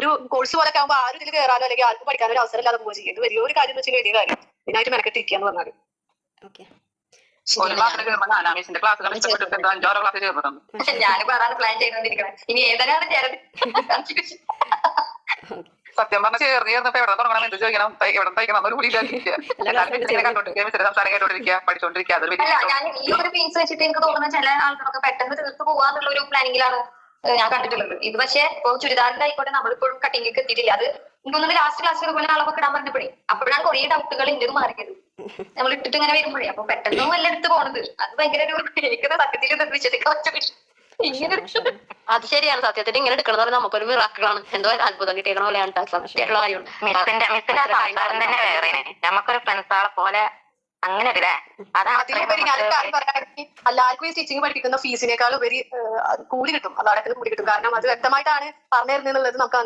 ഒരു കോഴ്സ് പോലെ ആകുമ്പോൾ ആരും ഇതിൽ കയറാനോ അല്ലെങ്കിൽ ആർക്കും പഠിക്കാനോ ഒരു അവസരം ഇല്ലാതെ പോകുക ചെയ്യും. വലിയൊരു കാര്യം എന്ന് വെച്ചാൽ വലിയ കാര്യം ഇതിനായിട്ട് മെനക്കെട്ടിരിക്കുക എന്ന് പറഞ്ഞാൽ. ഞാനിപ്പോ അതാണ് പ്ലാൻ ചെയ്തോണ്ടിരിക്കുന്നത്. ഇനി ഏതാണ് സത്യം പറഞ്ഞ ചേർന്നിരുന്നപ്പോ എവിടെ തുടങ്ങണം, എന്ത് ചോദിക്കണം, എവിടെ തയ്ക്കണം എന്നൊരു കൂടി പഠിച്ചോണ്ടിരിക്കുക. ഞാൻ ഈ ഒരു പീസ് വെച്ചിട്ട് എനിക്ക് തോന്നുന്ന ചില ആൾക്കാർക്ക് പെട്ടെന്ന് തീർത്ത് പോകാന്നുള്ള ഒരു പ്ലാനിങ്ങിലാണ് ഞാൻ കണ്ടിട്ടുള്ളത്. ഇത് പക്ഷേ ഇപ്പൊ ചുരിദാറിന്റെ ആയിക്കോട്ടെ നമ്മളിപ്പോഴും കട്ടിങ്ങിലേക്ക് എത്തിയിട്ടില്ല. അത് എനിക്കൊന്നത് ലാസ്റ്റ് ക്ലാസ്സിൽ പോലെ അളവൊക്കെ ഇടാൻ പറഞ്ഞപ്പോഴേ അപ്പോഴാണ് കുറെ ഡൗട്ടുകൾ ഇന്റത് മാറിയത്. നമ്മൾ ഇട്ടിട്ട് ഇങ്ങനെ വരുമ്പോഴേ അപ്പൊ പെട്ടെന്ന് വല്ല എടുത്ത് പോണത് അത് ഭയങ്കര ഒരു എനിക്കത് സത്യത്തിൽ വിശ്വസിക്കാൻ ഇങ്ങനെ അത് ശരിയാണ്. സത്യത്തിൽ ഇങ്ങനെ എടുക്കണമെന്ന് പറഞ്ഞാൽ നമുക്കൊരു മിറാക്കിളാണ്. എന്തോ അത്ഭുതം കിട്ടിയണ പോലെയാണ് സത്യമായിട്ടുള്ള കാര്യമുണ്ട്. നമുക്കൊരു ഫ്രണ്ട്സാളെ പോലെ അങ്ങനെ എല്ലാവർക്കും ഈ സ്റ്റിച്ചിങ് പഠിപ്പിക്കുന്ന ഫീസിനേക്കാൾ ഉപരി കൂലി കിട്ടും. അതാണ് കൂലി കിട്ടും. കാരണം അത് വ്യക്തമായിട്ടാണ് പറഞ്ഞു തരുന്നത് നമുക്ക്